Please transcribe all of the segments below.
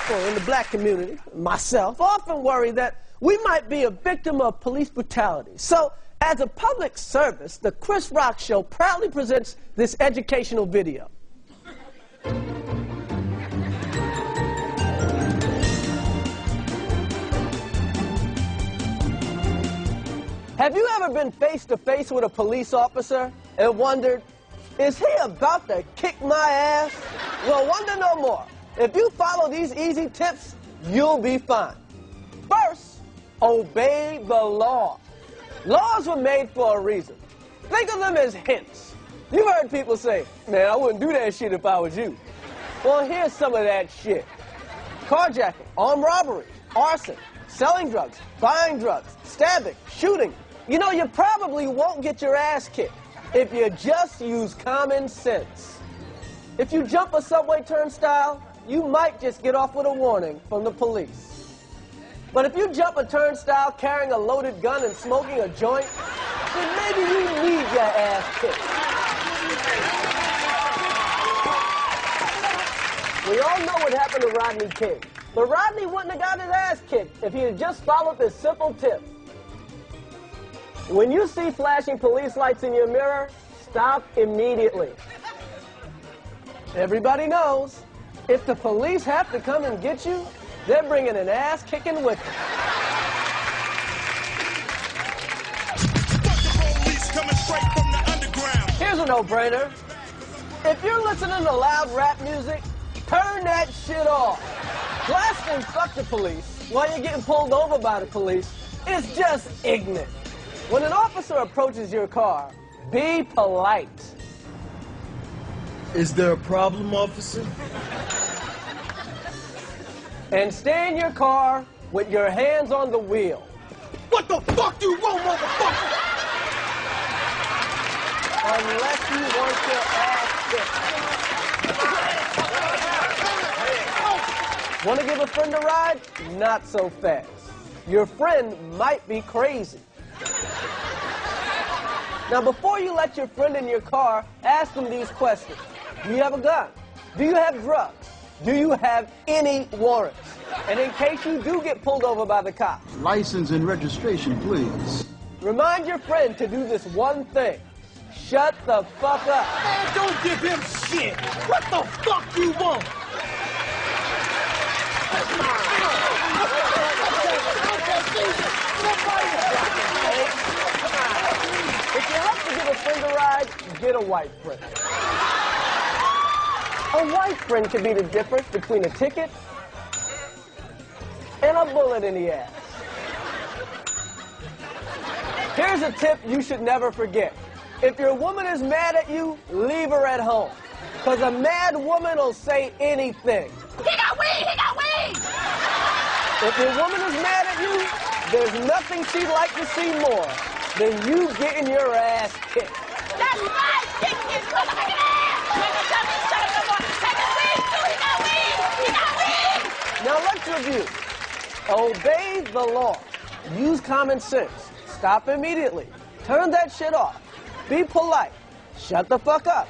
people in the black community, myself, often worry that we might be a victim of police brutality. So, as a public service, the Chris Rock Show proudly presents this educational video. Have you ever been face to face with a police officer and wondered, is he about to kick my ass? Well, wonder no more. If you follow these easy tips, you'll be fine. First, obey the law. Laws were made for a reason. Think of them as hints. You've heard people say, man, I wouldn't do that shit if I was you. Well, here's some of that shit. Carjacking, armed robbery, arson, selling drugs, buying drugs, stabbing, shooting. You know, you probably won't get your ass kicked if you just use common sense. If you jump a subway turnstile, you might just get off with a warning from the police. But if you jump a turnstile carrying a loaded gun and smoking a joint, then maybe you need your ass kicked. We all know what happened to Rodney King. But Rodney wouldn't have got his ass kicked if he had just followed this simple tip. When you see flashing police lights in your mirror, stop immediately. Everybody knows, if the police have to come and get you, they're bringing an ass kicking with them. Here's a no-brainer. If you're listening to loud rap music, turn that shit off. Blasting "fuck the police" while you're getting pulled over by the police is just ignorant. When an officer approaches your car, be polite. Is there a problem, officer? And stay in your car with your hands on the wheel. What the fuck do you want, motherfucker? Unless you want your ass kicked. Want to give a friend a ride? Not so fast. Your friend might be crazy. Now, before you let your friend in your car, ask them these questions. Do you have a gun? Do you have drugs? Do you have any warrants? And in case you do get pulled over by the cops, license and registration, please. Remind your friend to do this one thing. Shut the fuck up. Man, don't give him shit. What the fuck you want? If you have to give a friend a ride, get a white friend. A white friend can be the difference between a ticket and a bullet in the ass. Here's a tip you should never forget. If your woman is mad at you, leave her at home. Because a mad woman will say anything. He got weed! He got weed! If your woman is mad at you, there's nothing she'd like to see more than you getting your ass kicked. That's right! Kick his motherfucking ass! Make him tell me shut up no more! Take his weed too! He got weed! He got weed! Now let's review. Obey the law. Use common sense. Stop immediately. Turn that shit off. Be polite. Shut the fuck up.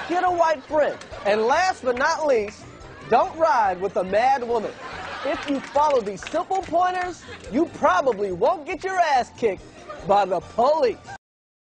Get a white friend. And last but not least, don't ride with a mad woman. If you follow these simple pointers, you probably won't get your ass kicked by the police.